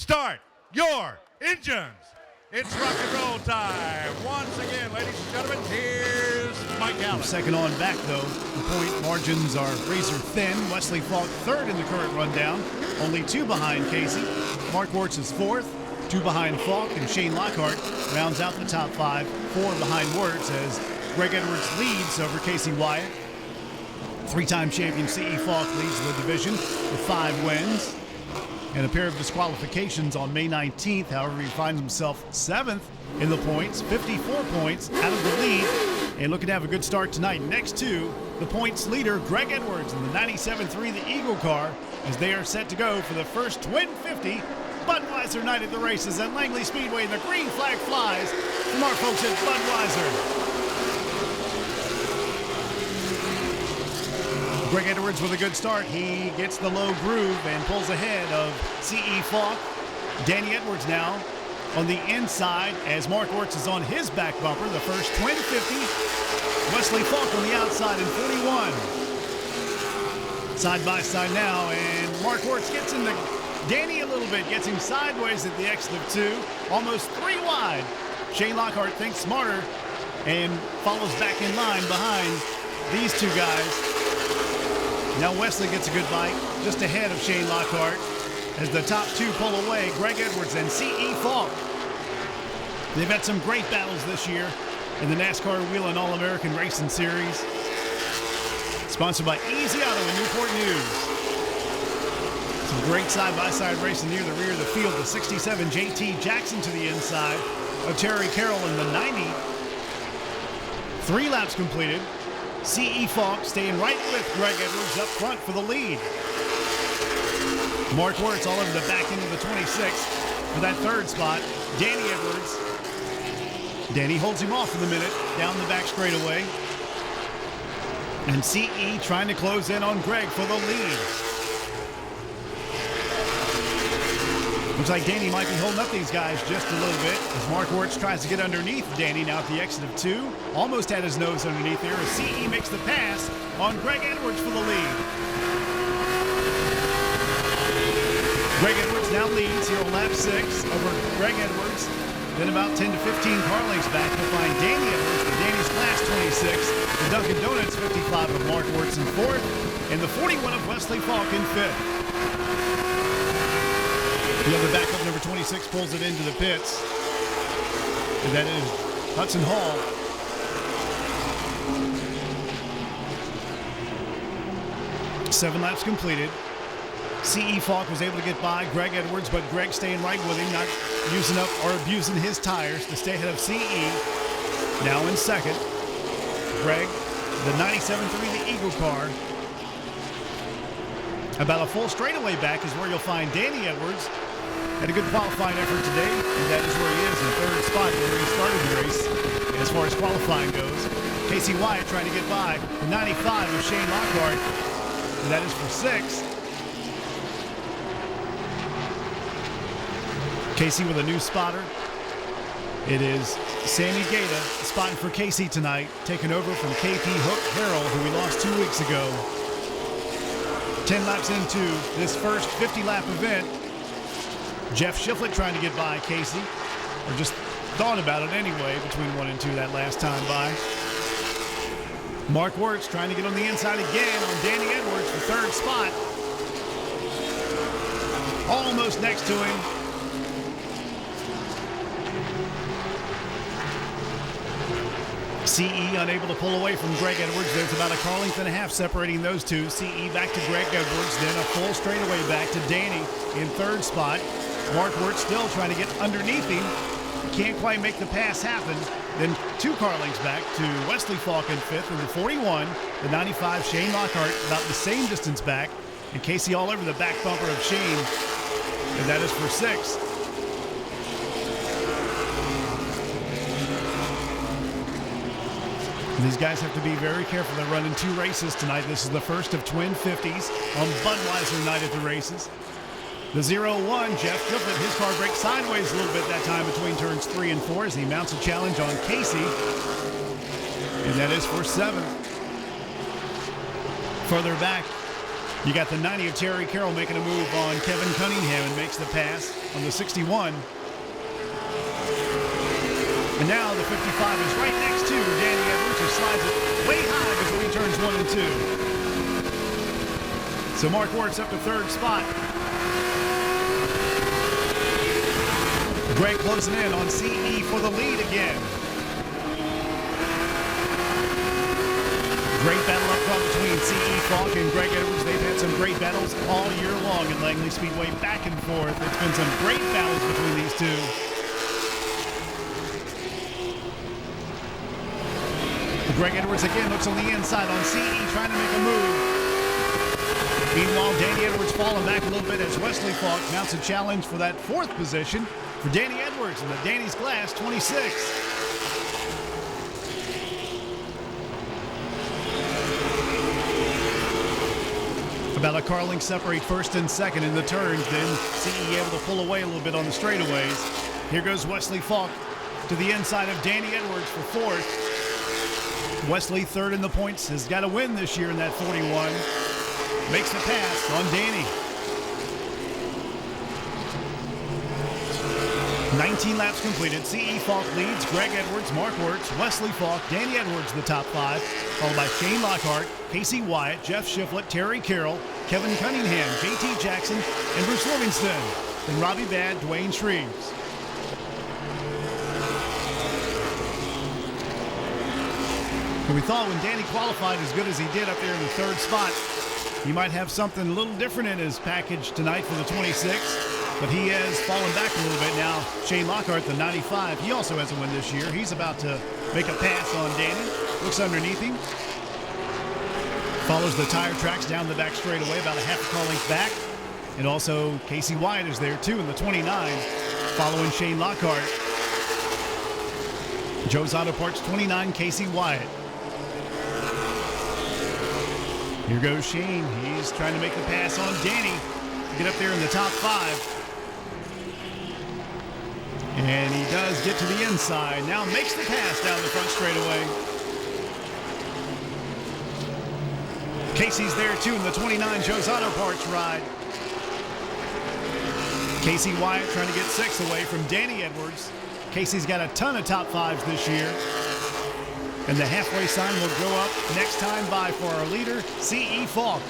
Start your engines. It's rock and roll time. Once again, ladies and gentlemen, here's Mike Allen. Second on back, though. The point margins are razor thin. Wesley Falk third in the current rundown. Only two behind Casey. Mark Wirtz is fourth. Two behind Falk, and Shane Lockhart rounds out the top five. Four behind Wirtz as Greg Edwards leads over Casey Wyatt. Three-time champion C.E. Falk leads the division with 5 wins. And a pair of disqualifications on May 19th. However, he finds himself 7th in the points, 54 points out of the lead, and looking to have a good start tonight. Next to the points leader, Greg Edwards, in the 97.3, the Eagle car, as they are set to go for the first Twin 50 Budweiser night at the races at Langley Speedway. The green flag flies from our folks at Budweiser. Greg Edwards with a good start. He gets the low groove and pulls ahead of C.E. Falk. Danny Edwards now on the inside as Mark Wirtz is on his back bumper. The first Twin 50. Wesley Falk on the outside in 41. Side by side now, and Mark Wirtz gets into Danny a little bit, gets him sideways at the exit of 2. Almost 3 wide. Shane Lockhart thinks smarter and follows back in line behind these two guys. Now Wesley gets a good bite just ahead of Shane Lockhart as the top two pull away, Greg Edwards and C.E. Falk. They've had some great battles this year in the NASCAR Whelen All-American Racing Series. Sponsored by Easy Auto and Newport News. Some great side-by-side racing near the rear of the field. The 67 J.T. Jackson to the inside of Terry Carroll in the 90. 3 laps completed. C.E. Falk staying right with Greg Edwards up front for the lead. Mark Wirtz all over the back end of the 26 for that third spot. Danny Edwards. Danny holds him off for the minute down the back straightaway. And C.E. trying to close in on Greg for the lead. Looks like Danny might be holding up these guys just a little bit as Mark Wirtz tries to get underneath Danny now at the exit of 2. Almost had his nose underneath there as C.E. makes the pass on Greg Edwards for the lead. Greg Edwards now leads here on lap 6 over Greg Edwards. Then about 10 to 15 car lengths back, we'll find Danny Edwards for Danny's class 26. The Dunkin' Donuts 55 of Mark Wirtz in 4th. And the 41 of Wesley Falk in 5th. The other backup, number 26, pulls it into the pits. And that is Hudson Hall. Seven laps completed. C.E. Falk was able to get by Greg Edwards, but Greg staying right with him, not using up or abusing his tires to stay ahead of C.E. Now in second. Greg, the 97.3, the Eagle car. About a full straightaway back is where you'll find Danny Edwards. Had a good qualifying effort today, and that is where he is in third spot where he started the race. As far as qualifying goes, Casey Wyatt trying to get by the 95 of Shane Lockhart, and that is for 6th. Casey with a new spotter. It is Sammy Gata spotting for Casey tonight, taking over from KP Hook Harrell, who we lost 2 weeks ago. 10 laps into this first 50-lap event. Jeff Shiflett trying to get by Casey, or just thought about it anyway between 1 and 2 that last time by. Mark Wirtz trying to get on the inside again on Danny Edwards for 3rd spot. Almost next to him. C.E. unable to pull away from Greg Edwards. There's about a car length and a half separating those two. C.E. back to Greg Edwards, then a full straightaway back to Danny in 3rd spot. Mark Wirtz still trying to get underneath him. Can't quite make the pass happen. Then 2 car lengths back to Wesley Falk in 5th, and the 41, the 95, Shane Lockhart, about the same distance back. And Casey all over the back bumper of Shane, and that is for 6th. These guys have to be very careful. They're running 2 races tonight. This is the first of Twin 50s on Budweiser night at the races. The 0-1, Jeff Shiflett, his car breaks sideways a little bit that time between turns 3 and 4 as he mounts a challenge on Casey. And that is for 7th. Further back, You got the 90 of Terry Carroll making a move on Kevin Cunningham and makes the pass on the 61. And now the 55 is right next to Danny Edwards, who slides it way high before he turns 1 and 2. So Mark Wertz up to third spot. Greg closing in on CE for the lead again. Great battle up front between CE Falk and Greg Edwards. They've had some great battles all year long at Langley Speedway, back and forth. It's been some great battles between these two. Greg Edwards again looks on the inside on CE, trying to make a move. Meanwhile, Danny Edwards falling back a little bit as Wesley Falk mounts a challenge for that fourth position for Danny Edwards in the Danny's Glass 26. About a car length separate first and second in the turns. Then CE able to pull away a little bit on the straightaways. Here goes Wesley Falk to the inside of Danny Edwards for fourth. Wesley third in the points, has got to win this year in that 41. Makes the pass on Danny. 19 laps completed. CE Falk leads. Greg Edwards, Mark Wertz, Wesley Falk, Danny Edwards the top five, followed by Shane Lockhart, Casey Wyatt, Jeff Shiflett, Terry Carroll, Kevin Cunningham, JT Jackson, and Bruce Livingston. Then Robbie Badd, Dwayne Shreves. And we thought when Danny qualified as good as he did up there in the third spot, he might have something a little different in his package tonight for the 26. But he has fallen back a little bit now. Shane Lockhart, the 95, he also hasn't won this year. He's about to make a pass on Danny. Looks underneath him. Follows the tire tracks down the back straightaway, about a half a car length back. And also Casey Wyatt is there too in the 29, following Shane Lockhart. Joe's Auto Parts 29, Casey Wyatt. Here goes Shane. He's trying to make the pass on Danny to get up there in the top five. And he does get to the inside. Now makes the pass down the front straightaway. Casey's there too in the 29 Joe's Auto Parts ride. Casey Wyatt trying to get 6 away from Danny Edwards. Casey's got a ton of top fives this year. And the halfway sign will go up next time by for our leader, CE Falk.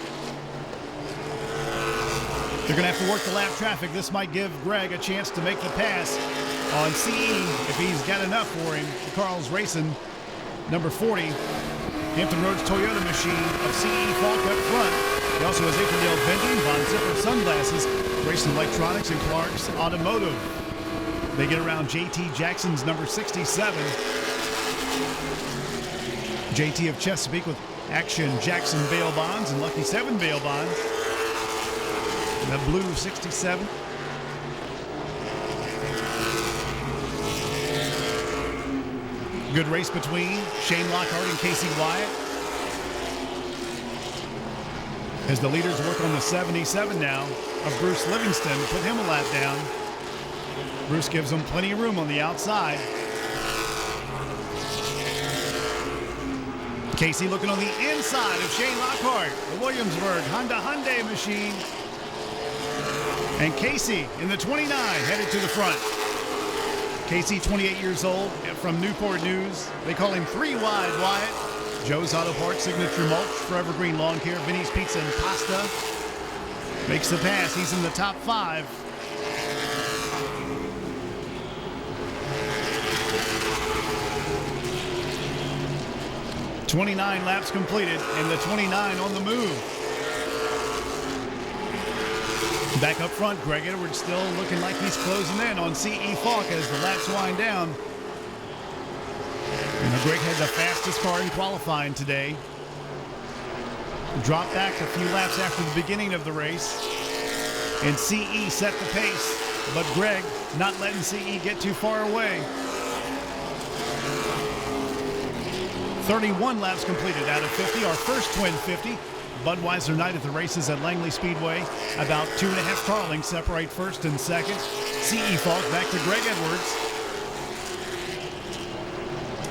They're going to have to work the lap traffic. This might give Greg a chance to make the pass on CE if he's got enough for him. Carl's racing number 40, Hampton Roads Toyota machine of CE Falk up front. He also has Aperdale Vending, Von Zipper Sunglasses, Racing Electronics, and Clark's Automotive. They get around JT Jackson's number 67. JT of Chesapeake with Action Jackson bail bonds and Lucky 7 bail bonds. And that blue 67. Good race between Shane Lockhart and Casey Wyatt. As the leaders work on the 77 now of Bruce Livingston, put him a lap down. Bruce gives him plenty of room on the outside. Casey looking on the inside of Shane Lockhart, the Williamsburg Honda Hyundai machine. And Casey in the 29 headed to the front. Casey, 28 years old, from Newport News. They call him 3 Wide Wyatt. Joe's Auto Parts, Signature Mulch, Forever Green Lawn Care, Vinny's Pizza and Pasta. Makes the pass. He's in the top 5. .29 laps completed, and the 29 on the move. Back up front, Greg Edwards still looking like he's closing in on CE Falk as the laps wind down. And Greg had the fastest car in qualifying today. Dropped back a few laps after the beginning of the race. And CE set the pace, but Greg not letting CE get too far away. 31 laps completed out of 50, our first twin 50. Budweiser night at the races at Langley Speedway. About 2.5 car lengths separate first and second. CE Falk back to Greg Edwards.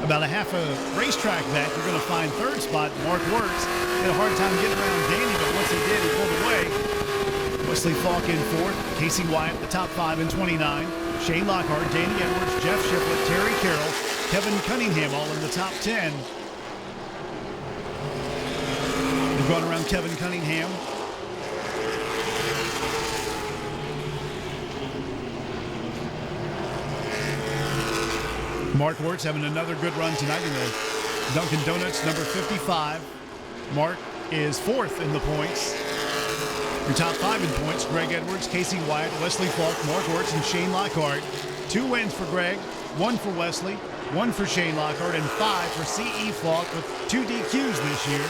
About a half a racetrack back, you're going to find third spot, Mark Wertz. Had a hard time getting around Danny, but once he did, he pulled away. Wesley Falk in fourth. Casey Wyatt, the top 5 in 29. Shane Lockhart, Danny Edwards, Jeff Shiflett, Terry Carroll, Kevin Cunningham all in the top 10. They've gone around Kevin Cunningham. Mark Wirtz having another good run tonight in the Dunkin' Donuts, number 55. Mark is fourth in the points. Your top 5 in points, Greg Edwards, Casey Wyatt, Wesley Falk, Mark Wirtz, and Shane Lockhart. 2 wins for Greg, 1 for Wesley, 1 for Shane Lockhart, and 5 for C.E. Falk with 2 DQs this year.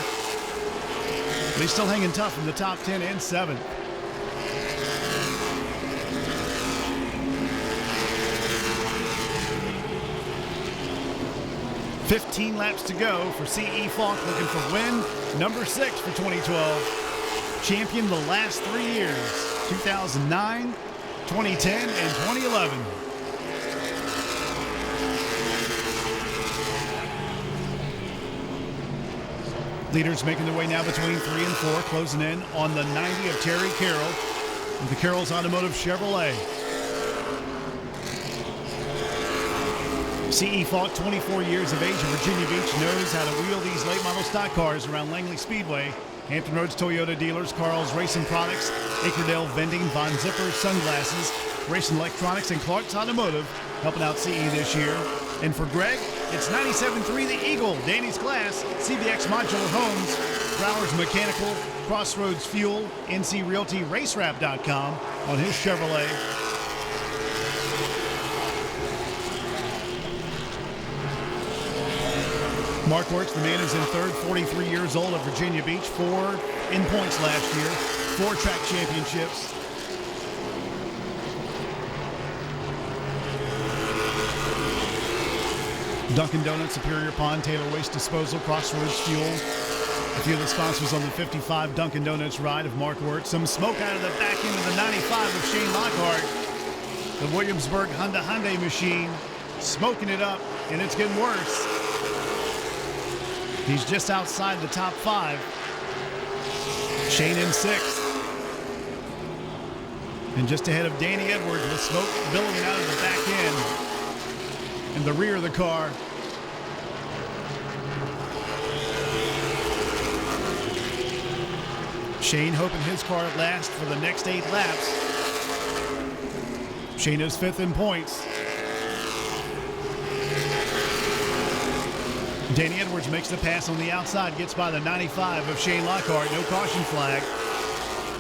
They're still hanging tough in the top 10 and 7th. $15 laps to go for C.E. Falk, looking for win number 6 for 2012. Champion the last 3 years, 2009, 2010, and 2011. Leaders making their way now between 3 and 4, closing in on the 90 of Terry Carroll with the Carroll's Automotive Chevrolet. C.E. Falk, 24 years of age in Virginia Beach, knows how to wheel these late model stock cars around Langley Speedway. Hampton Roads Toyota dealers, Carl's Racing Products, Acredale Vending, Von Zipper Sunglasses, Racing Electronics, and Clark's Automotive helping out CE this year. And for Greg, it's 97.3 The Eagle, Danny's Glass, CBX Modular Homes, Growers Mechanical, Crossroads Fuel, NC Realty, RaceWrap.com on his Chevrolet. Mark Wirtz, the man is in third, 43 years old at Virginia Beach, 4 in points last year, 4 track championships. Dunkin' Donuts, Superior Pond, Taylor Waste Disposal, Crossroads Fuel. A few of the sponsors on the 55 Dunkin' Donuts ride of Mark Wirtz. Some smoke out of the back end of the 95 of Shane Lockhart. The Williamsburg Honda Hyundai machine smoking it up, and it's getting worse. He's just outside the top 5. Shane in 6th. And just ahead of Danny Edwards with smoke billowing out of the back end. In the rear of the car. Shane hoping his car lasts for the next 8 laps. Shane is 5th in points. Danny Edwards makes the pass on the outside, gets by the 95 of Shane Lockhart. No caution flag,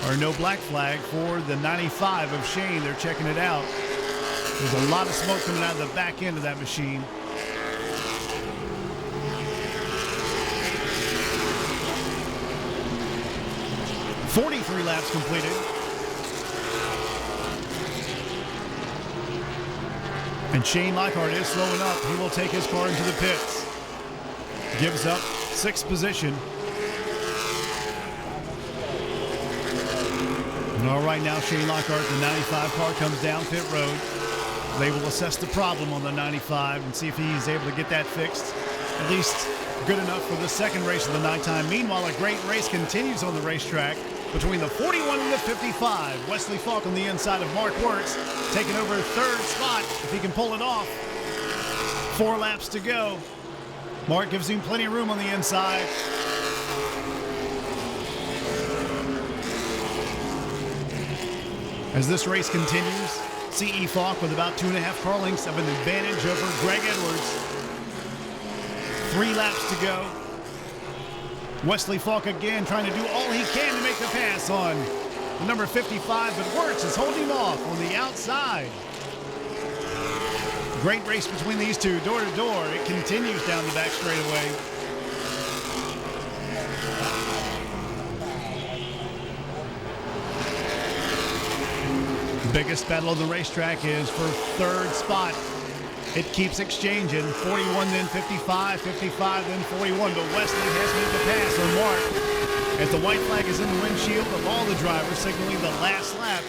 or no black flag for the 95 of Shane. They're checking it out. There's a lot of smoke coming out of the back end of that machine. .43 laps completed. And Shane Lockhart is slowing up. He will take his car into the pits. Gives up 6th position. And all right, now Shane Lockhart, the 95 car comes down pit road. They will assess the problem on the 95 and see if he's able to get that fixed. At least good enough for the second race of the nighttime. Meanwhile, a great race continues on the racetrack between the 41 and the 55. Wesley Falk on the inside of Mark Wirtz, taking over 3rd spot if he can pull it off. 4 laps to go. Mark gives him plenty of room on the inside. As this race continues, C.E. Falk with about 2.5 car lengths of an advantage over Greg Edwards. 3 laps to go. Wesley Falk again trying to do all he can to make the pass on the number 55, but Wirtz is holding him off on the outside. Great race between these two, door to door. It continues down the back straightaway. The biggest battle on the racetrack is for 3rd spot. It keeps exchanging. 41, then 55, 55, then 41. But Wesley has made the pass on Mark as the white flag is in the windshield of all the drivers, signaling the last lap.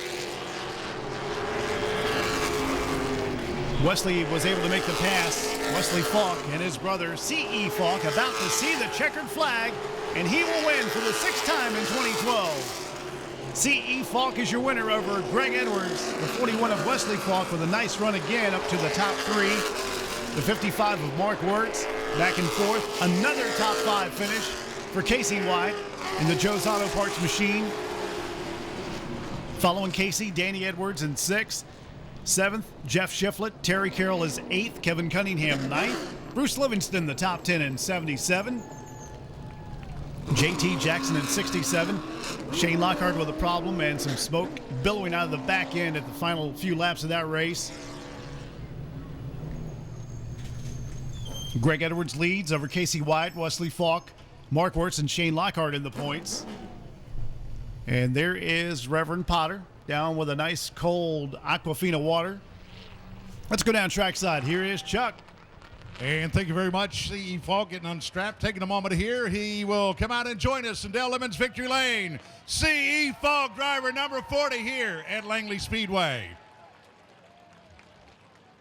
Wesley was able to make the pass. Wesley Falk and his brother C.E. Falk about to see the checkered flag, and he will win for the 6th time in 2012. C.E. Falk is your winner over Greg Edwards, the 41 of Wesley Falk, with a nice run again up to the top 3. The 55 of Mark Wirtz back and forth. Another top 5 finish for Casey White in the Joe's Auto Parts machine. Following Casey, Danny Edwards in 6th. 7th, Jeff Shiflett. Terry Carroll is 8th. Kevin Cunningham 9th. Bruce Livingston, the top 10 in 77. JT Jackson in 67. Shane Lockhart with a problem and some smoke billowing out of the back end at the final few laps of that race. Greg Edwards leads over Casey White, Wesley Falk, Mark Wirtz, and Shane Lockhart in the points. And there is Reverend Potter down with a nice cold Aquafina water. Let's go down trackside. Here is Chuck. And thank you very much, C.E. Falk, getting unstrapped, taking a moment here. He will come out and join us in Dale Lemons Victory Lane. C.E. Falk, driver number 40 here at Langley Speedway.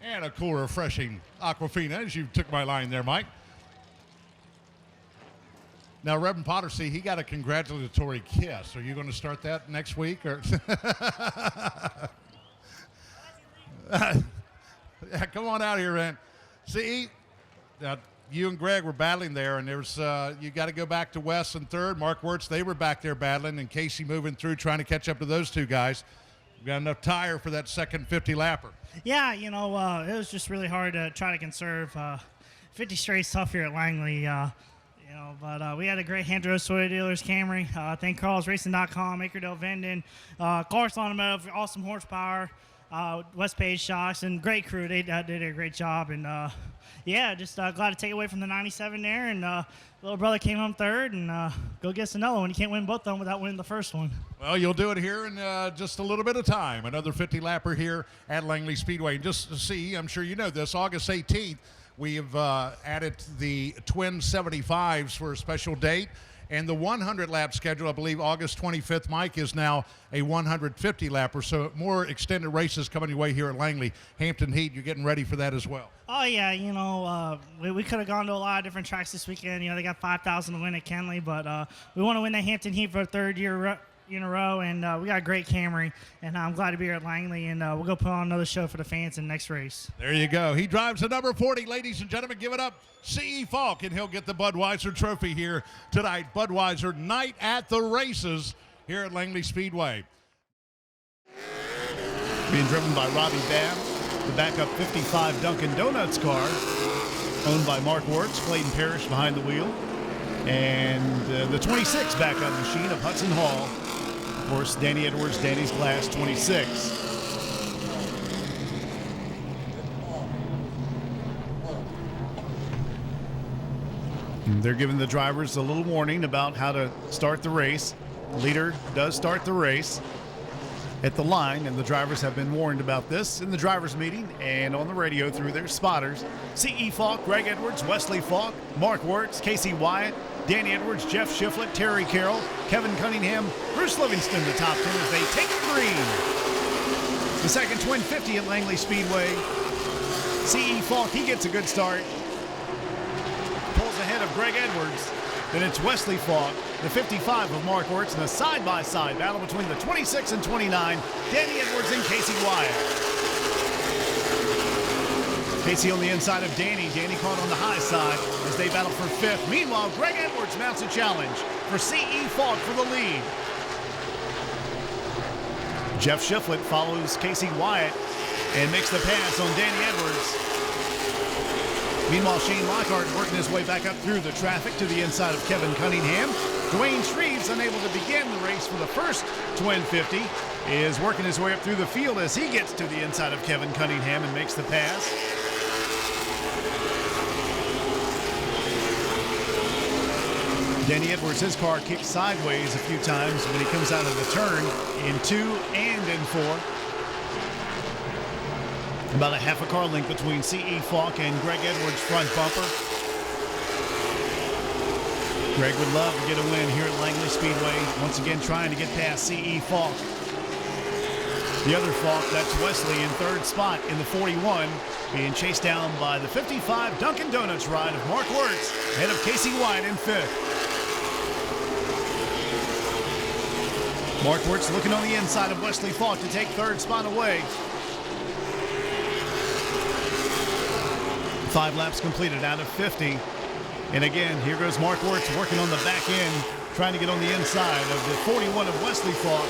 And a cool, refreshing Aquafina, as you took my line there, Mike. Now, Reverend Potter, see, he got a congratulatory kiss. Are you going to start that next week? Or yeah, come on out here, man. See, you and Greg were battling there, and there's you got to go back to Wes in 3rd. Mark Wirtz, they were back there battling, and Casey moving through, trying to catch up to those 2 guys. We got enough tire for that second 50-lapper. Yeah, you know, it was just really hard to try to conserve. 50 straight's tough here at Langley. But we had a great Hand Drove Soy Dealers Camry. Thank CarlsRacing.com, Acredale Vending, Clark's Automotive, awesome horsepower, West Page Shocks, and great crew. They did a great job. And, just glad to take away from the 97 there. And little brother came home 3rd, and go get us another one. You can't win both of them without winning the first one. Well, you'll do it here in just a little bit of time. Another 50-lapper here at Langley Speedway. And just to see, I'm sure you know this, August 18th, we have added the twin 75s for a special date. And the 100-lap schedule, I believe August 25th, Mike, is now a 150-lapper. So more extended races coming your way here at Langley. Hampton Heat, you're getting ready for that as well. Oh, yeah, we could have gone to a lot of different tracks this weekend. They got $5,000 to win at Kenley, but we want to win the Hampton Heat for a 3rd year in a row, and we got a great Camry, and I'm glad to be here at Langley, and we'll go put on another show for the fans in the next race. There you go. He drives the number 40. Ladies and gentlemen, give it up, C.E. Falk, and he'll get the Budweiser trophy here tonight. Budweiser Night at the Races here at Langley Speedway. Being driven by Robbie Babb, the backup 55 Dunkin' Donuts car, owned by Mark Wirtz, Clayton Parrish behind the wheel, and the 26 backup machine of Hudson Hall. Of course, Danny Edwards, Danny's Glass 26. And they're giving the drivers a little warning about how to start the race. Leader does start the race at the line, and the drivers have been warned about this in the drivers' meeting and on the radio through their spotters. C.E. Falk, Greg Edwards, Wesley Falk, Mark Wirtz, Casey Wyatt, Danny Edwards, Jeff Shiflett, Terry Carroll, Kevin Cunningham, Bruce Livingston, the top 10 as they take the green. The second twin 50 at Langley Speedway. C.E. Falk, he gets a good start. Pulls ahead of Greg Edwards. Then it's Wesley Falk, the 55 of Mark Wirtz, and a side-by-side battle between the 26 and 29, Danny Edwards and Casey Wyatt. Casey on the inside of Danny. Danny caught on the high side as they battle for 5th. Meanwhile, Greg Edwards mounts a challenge for C.E. Falk for the lead. Jeff Shiflett follows Casey Wyatt and makes the pass on Danny Edwards. Meanwhile, Shane Lockhart working his way back up through the traffic to the inside of Kevin Cunningham. Dwayne Shreves, unable to begin the race for the first twin 50, is working his way up through the field as he gets to the inside of Kevin Cunningham and makes the pass. Danny Edwards, his car kicks sideways a few times when he comes out of the turn in 2 and in 4. About a half a car length between C.E. Falk and Greg Edwards' front bumper. Greg would love to get a win here at Langley Speedway. Once again, trying to get past C.E. Falk. The other Falk, that's Wesley in third spot in the 41, being chased down by the 55 Dunkin' Donuts ride of Mark Wirtz, ahead of Casey Wyatt in fifth. Mark Wirtz looking on the inside of Wesley Falk to take third spot away. 5 laps completed out of 50. And again, here goes Mark Wirtz working on the back end, trying to get on the inside of the 41 of Wesley Falk.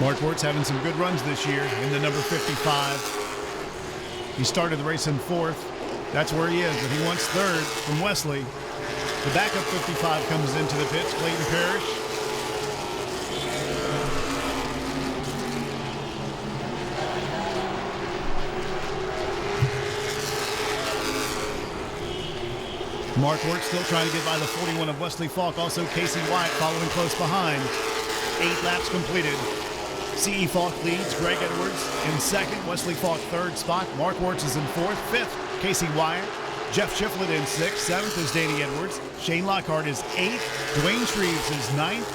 Mark Wirtz having some good runs this year in the number 55. He started the race in fourth. That's where he is, but he wants third from Wesley. The backup 55 comes into the pits, Clayton Parrish. Mark Wirtz still trying to get by the 41 of Wesley Falk. Also Casey Wyatt following close behind. 8 laps completed. C.E. Falk leads. Greg Edwards in second. Wesley Falk third spot. Mark Wirtz is in fourth. Fifth, Casey Wyatt. Jeff Shiflett in sixth. Seventh is Danny Edwards. Shane Lockhart is eighth. Dwayne Shreves is ninth.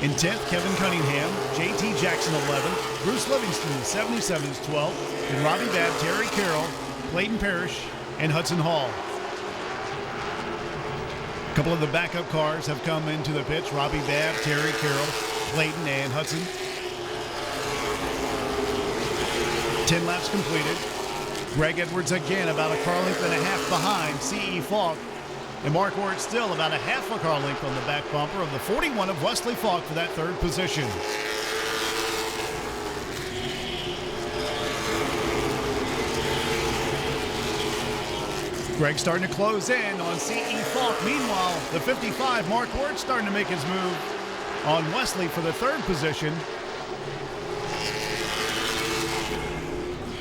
In 10th, Kevin Cunningham. J.T. Jackson 11th. Bruce Livingston 77 is 12th. And Robbie Babb, Terry Carroll, Clayton Parrish, and Hudson Hall. A couple of the backup cars have come into the pits. Robbie Babb, Terry Carroll, Clayton, and Hudson. 10 laps completed. Greg Edwards again about a car length and a half behind C.E. Falk. And Mark Wirtz still about a half a car length on the back bumper of the 41 of Wesley Falk for that third position. Greg starting to close in on C.E. Falk. Meanwhile, the 55, Mark Wirtz, starting to make his move on Wesley for the third position.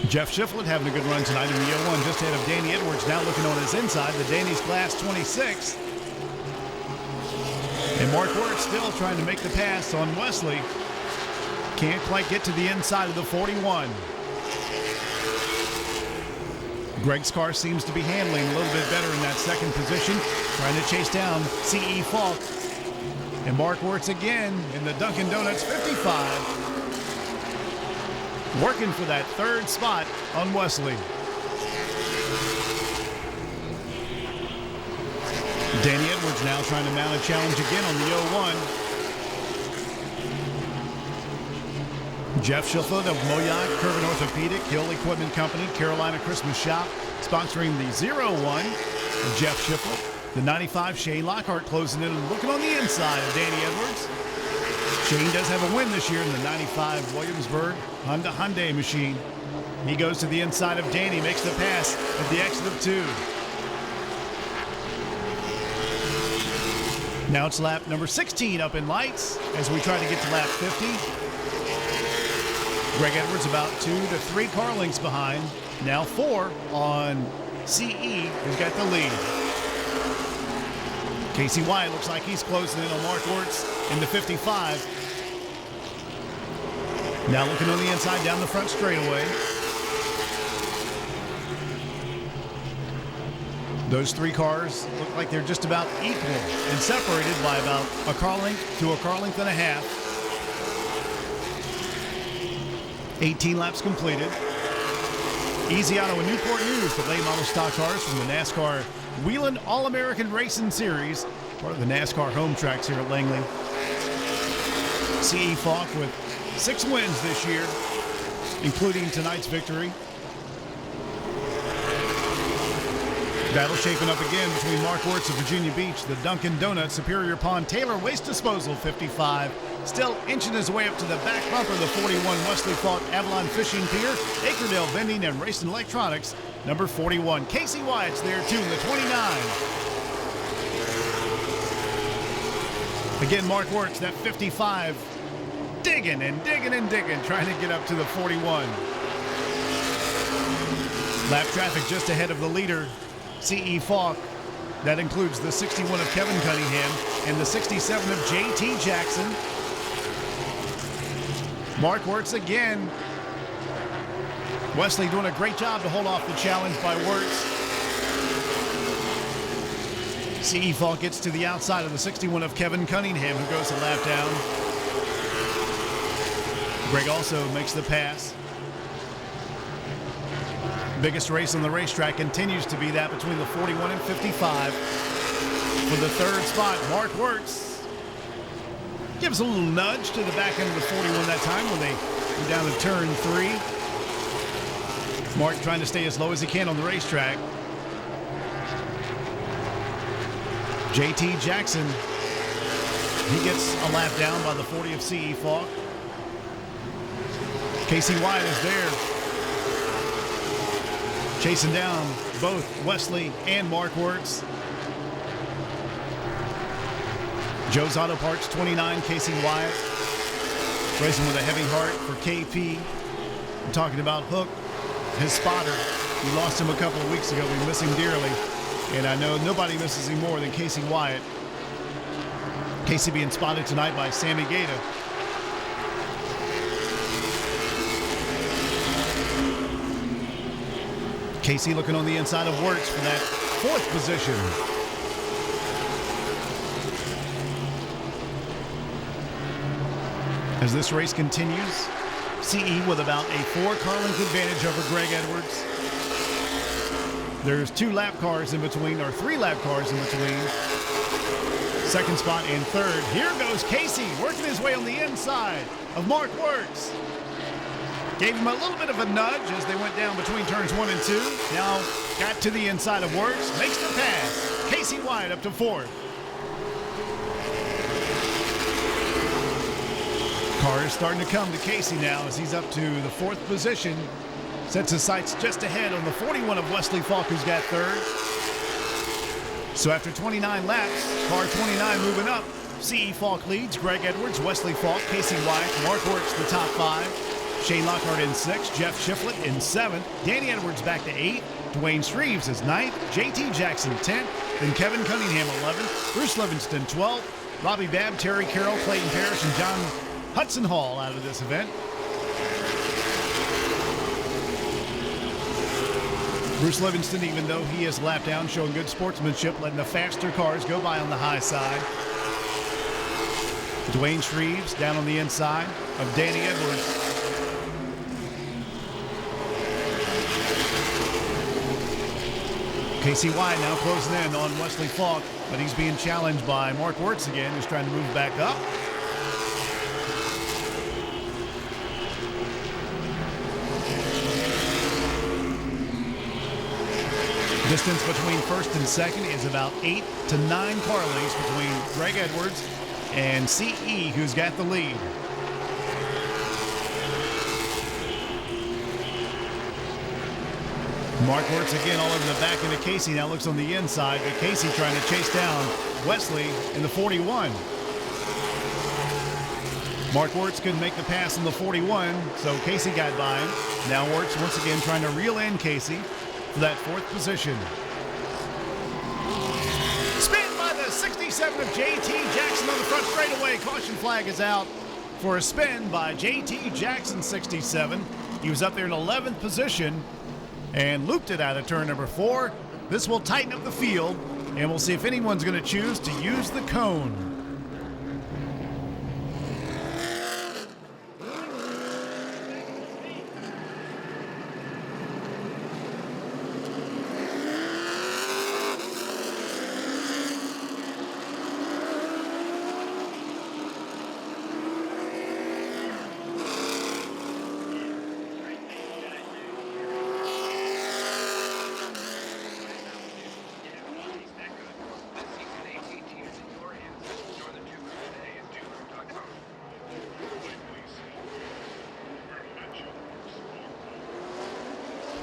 Jeff Shiflett having a good run tonight in the 01, just ahead of Danny Edwards, now looking on his inside, the Danny's Class 26. And Mark Wirtz still trying to make the pass on Wesley. Can't quite get to the inside of the 41. Greg's car seems to be handling a little bit better in that second position, trying to chase down C.E. Falk. And Mark Wirtz again in the Dunkin' Donuts 55. Working for that third spot on Wesley. Danny Edwards now trying to mount a challenge again on the 01. Jeff Shiflett of Moyoc, Curvin Orthopedic, Hill Equipment Company, Carolina Christmas Shop, sponsoring the 01 of Jeff Shiflett. The 95, Shane Lockhart closing in and looking on the inside of Danny Edwards. Shane does have a win this year in the 95 Williamsburg Honda Hyundai machine. He goes to the inside of Danny, makes the pass at the exit of 2. Now it's lap number 16 up in lights as we try to get to lap 50. Greg Edwards about 2 to 3 car lengths behind. Now 4 on CE, who's got the lead. Casey Wyatt looks like he's closing in on Mark Wirtz in the 55. Now looking on the inside down the front straightaway. Those 3 cars look like they're just about equal and separated by about a car length to a car length and a half. 18 laps completed. Easy Auto and Newport News, the late model stock cars from the NASCAR Whelen All-American Racing Series, part of the NASCAR home tracks here at Langley. C.E. Falk with 6 wins this year, including tonight's victory. Battle shaping up again between Mark Wirtz of Virginia Beach, the Dunkin' Donuts Superior Pond Taylor Waste Disposal 55. Still inching his way up to the back bumper, the 41 Wesley Falk Avalon Fishing Pier, Acredale Vending and Racing Electronics, number 41. Casey Wyatt's there too in the 29. Again, Mark Wirtz, that 55, digging and digging and digging, trying to get up to the 41. Lap traffic just ahead of the leader, C.E. Falk. That includes the 61 of Kevin Cunningham and the 67 of J.T. Jackson. Mark Wirtz again. Wesley doing a great job to hold off the challenge by Wirtz. CE Falk gets to the outside of the 61 of Kevin Cunningham, who goes a lap down. Greg also makes the pass. Biggest race on the racetrack continues to be that between the 41 and 55. For the third spot, Mark Wirtz gives a little nudge to the back end of the 41 that time when they go down to turn 3. Mark trying to stay as low as he can on the racetrack. JT Jackson, he gets a lap down by the 40 of CE Falk. Casey Wyatt is there, chasing down both Wesley and Mark Wirtz. Joe's Auto Parts 29, Casey Wyatt, racing with a heavy heart for KP. I'm talking about Hook, his spotter. We lost him a couple of weeks ago. We miss him dearly. And I know nobody misses him more than Casey Wyatt. Casey being spotted tonight by Sammy Gaeta. Casey looking on the inside of Wirtz for that 4th position. As this race continues, CE with about a 4-car length advantage over Greg Edwards. There's 2 lap cars in between, or 3 lap cars in between. Second spot and third. Here goes Casey working his way on the inside of Mark Wirtz. Gave him a little bit of a nudge as they went down between turns 1 and 2. Now got to the inside of Wirtz, makes the pass. Casey Wyatt up to 4th. Car is starting to come to Casey now as he's up to the 4th position. Sets his sights just ahead on the 41 of Wesley Falk, who's got 3rd. So after 29 laps, car 29 moving up. CE Falk leads, Greg Edwards, Wesley Falk, Casey Wyatt, Mark Wirtz the top 5. Shane Lockhart in 6th, Jeff Shiflett in 7th, Danny Edwards back to 8th, Dwayne Shreves is 9th, JT Jackson 10th, then Kevin Cunningham 11th, Bruce Livingston 12th, Robbie Babb, Terry Carroll, Clayton Parrish, and John Hudson Hall out of this event. Bruce Livingston, even though he is lapped down, showing good sportsmanship, letting the faster cars go by on the high side. Dwayne Shreves down on the inside of Danny Edwards. Casey Wyatt now closing in on Wesley Falk, but he's being challenged by Mark Wirtz again, who's trying to move back up. Distance between first and second is about 8 to 9 car lengths between Greg Edwards and CE, who's got the lead. Mark Wirtz again all over the back end of Casey. Now looks on the inside, but Casey trying to chase down Wesley in the 41. Mark Wirtz couldn't make the pass in the 41, so Casey got by him. Now Wirtz once again trying to reel in Casey for that 4th position. Spin by the 67 of JT Jackson on the front straightaway. Caution flag is out for a spin by JT Jackson 67. He was up there in 11th position and looped it out of turn number 4. This will tighten up the field, and we'll see if anyone's going to choose to use the cone.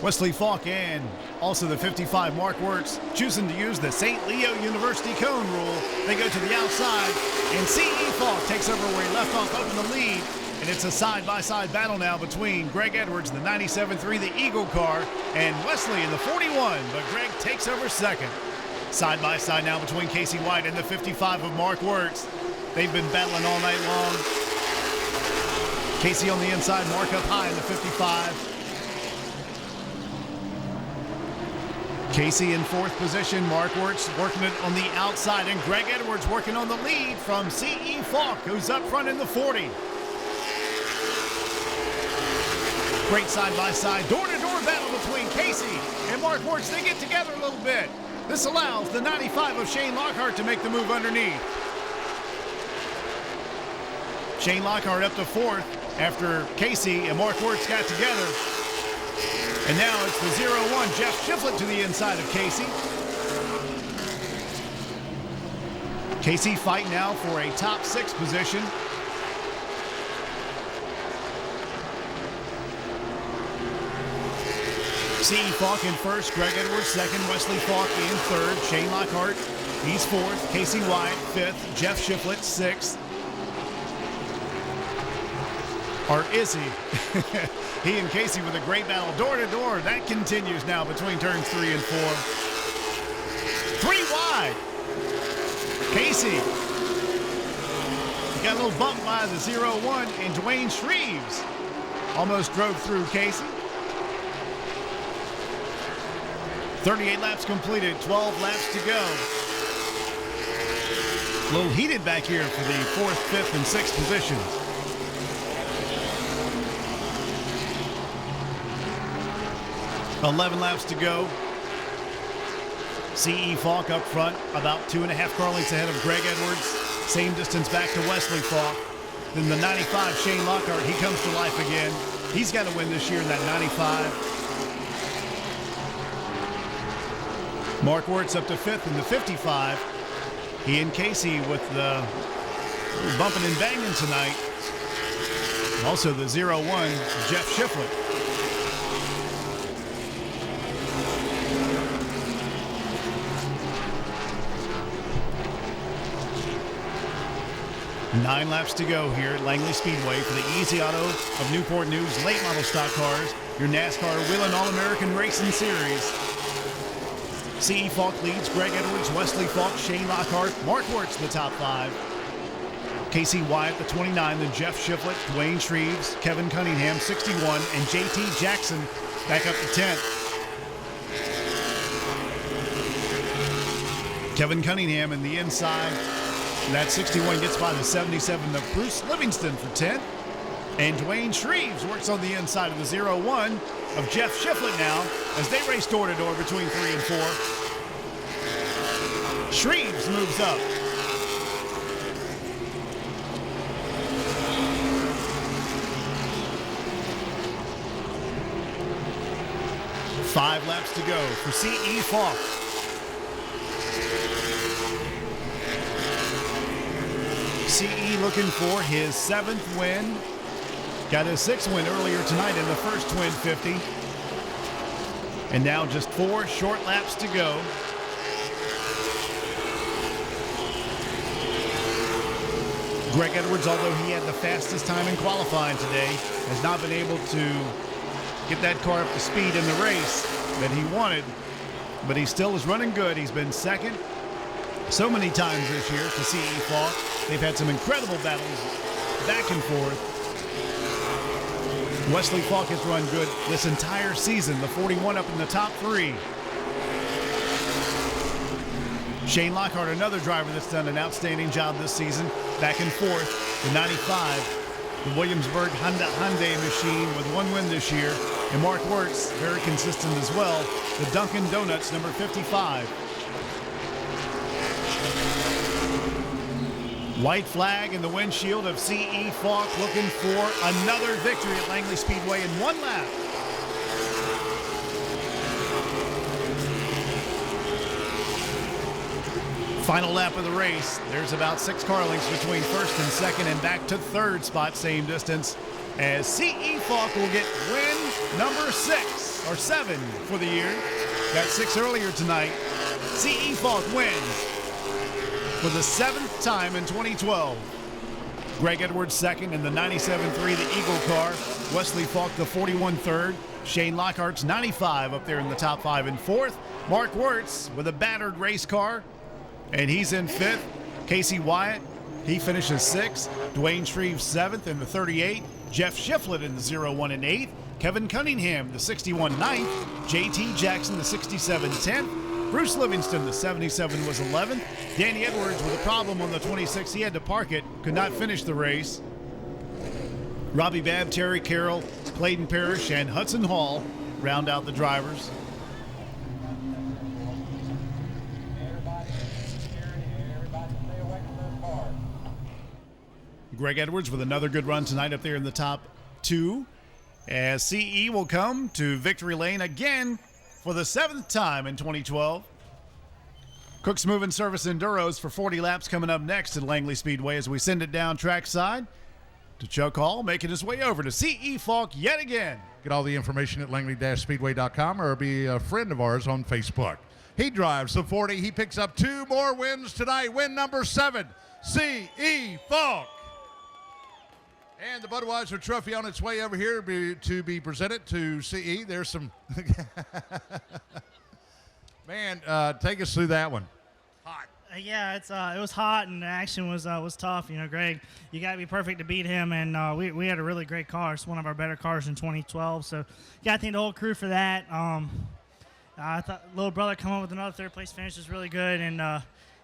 Wesley Falk and also the 55 Mark Wirtz choosing to use the St. Leo University cone rule. They go to the outside, and CE Falk takes over where he left off up in the lead. And it's a side-by-side battle now between Greg Edwards, the 97.3, the Eagle car, and Wesley in the 41, but Greg takes over second. Side-by-side now between Casey Wyatt and the 55 of Mark Wirtz. They've been battling all night long. Casey on the inside, Mark up high in the 55. Casey in fourth position. Mark Wirtz working it on the outside, and Greg Edwards working on the lead from C.E. Falk, who's up front in the 40. Great side-by-side, door-to-door battle between Casey and Mark Wirtz. They get together a little bit. This allows the 95 of Shane Lockhart to make the move underneath. Shane Lockhart up to fourth after Casey and Mark Wirtz got together. And now it's the 0-1, Jeff Shiflett to the inside of Casey. Casey fighting now for a top 6 position. C.E. Falk in first, Greg Edwards second, Wesley Falk in third, Shane Lockhart, he's fourth, Casey Wyatt fifth, Jeff Shiflett sixth. Or is he? He and Casey with a great battle door to door. That continues now between turns 3 and 4. 3 wide. Casey. He got a little bump by the 0-1, and Dwayne Shreves almost drove through Casey. 38 laps completed, 12 laps to go. A little heated back here for the 4th, 5th, and 6th positions. $11 laps to go. C.E. Falk up front, about 2.5 car lengths ahead of Greg Edwards. Same distance back to Wesley Falk. Then the 95, Shane Lockhart, he comes to life again. He's got to win this year in that 95. Mark Wirtz up to 5th in the 55. He and Casey with the bumping and banging tonight. Also the 0-1, Jeff Shiflett. Nine laps to go here at Langley Speedway for the Easy Auto of Newport News late model stock cars, your NASCAR Whelen All-American Racing Series. C.E. Falk leads, Greg Edwards, Wesley Falk, Shane Lockhart, Mark Wirtz the top 5. Casey Wyatt the 29, then Jeff Shiflett, Dwayne Shreves, Kevin Cunningham 61, and J.T. Jackson back up to 10th. Kevin Cunningham in the inside. That 61 gets by the 77 of Bruce Livingston for 10th. And Dwayne Shreves works on the inside of the 0-1 of Jeff Shiflett now as they race door to door between 3 and 4. Shreves moves up. Five laps to go for C.E. Falk. C.E. looking for his 7th win. Got his 6th win earlier tonight in the first Twin 50. And now just 4 short laps to go. Greg Edwards, although he had the fastest time in qualifying today, has not been able to get that car up to speed in the race that he wanted. But he still is running good. He's been second so many times this year to C.E. Falk. They've had some incredible battles back and forth. Wesley Falk has run good this entire season. The 41 up in the top 3. Shane Lockhart, another driver that's done an outstanding job this season. Back and forth. The 95, the Williamsburg Hyundai machine with 1 win this year. And Mark Wirtz, very consistent as well. The Dunkin' Donuts, number 55. White flag in the windshield of C.E. Falk looking for another victory at Langley Speedway in 1 lap. Final lap of the race. There's about 6 car lengths between first and second and back to third spot, same distance, as C.E. Falk will get win number 6 or 7 for the year. Got 6 earlier tonight. C.E. Falk wins for the 7th time in 2012. Greg Edwards second in the 97-3, the Eagle car. Wesley Falk the 41 third. Shane Lockhart's 95 up there in the top 5 and 4th. Mark Wirtz with a battered race car, and he's in 5th. Casey Wyatt He finishes 6th. Dwayne Shreve 7th in the 38. Jeff Shiflett in the 01 and 8th. Kevin Cunningham, the 61 9th. JT Jackson, the 67 10th. Bruce Livingston, the 77 was 11th. Danny Edwards with a problem on the 26. He had to park it, could not finish the race. Robbie Babb, Terry Carroll, Clayton Parrish, and Hudson Hall round out the drivers. Greg Edwards with another good run tonight up there in the top 2. As CE will come to victory lane again for the 7th time in 2012. Cook's Moving Service Enduros for 40 laps coming up next at Langley Speedway as we send it down trackside to Chuck Hall, making his way over to CE Falk yet again. Get all the information at langley-speedway.com or be a friend of ours on Facebook. He drives the 40. He picks up 2 more wins tonight. Win number 7, CE Falk. And the Budweiser Trophy on its way over here to be presented to CE. There's some... Man, take us through that one. Hot. Yeah, it was hot and the action was tough. You know, Greg, you got to be perfect to beat him, and we had a really great car. It's one of our better cars in 2012. So, got to thank the whole crew for that. I thought little brother come up with another 3rd place finish is really good, and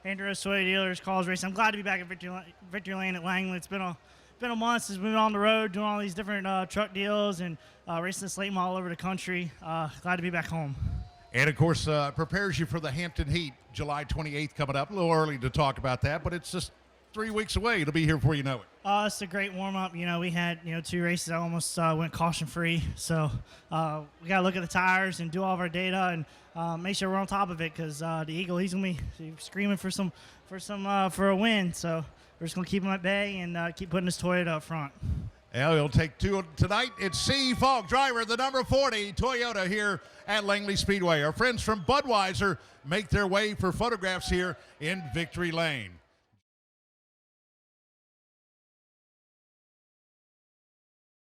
Andrew Soy Dealers calls racing. I'm glad to be back at Victory Lane at Langley. It's been a month since we've been on the road doing all these different truck deals and racing this late model all over the country. Glad to be back home. And, of course, prepares you for the Hampton Heat, July 28th coming up. A little early to talk about that, but it's just 3 weeks away. It'll be here before you know it. It's a great warm-up. You know, we had, 2 races that almost went caution-free. So we got to look at the tires and do all of our data and make sure we're on top of it because the Eagle, he's going to be screaming for a win. So we're just going to keep him at bay and keep putting his Toyota up front. Yeah, he'll take 2 tonight. It's C. Falk, driver, the number 40 Toyota here at Langley Speedway. Our friends from Budweiser make their way for photographs here in Victory Lane.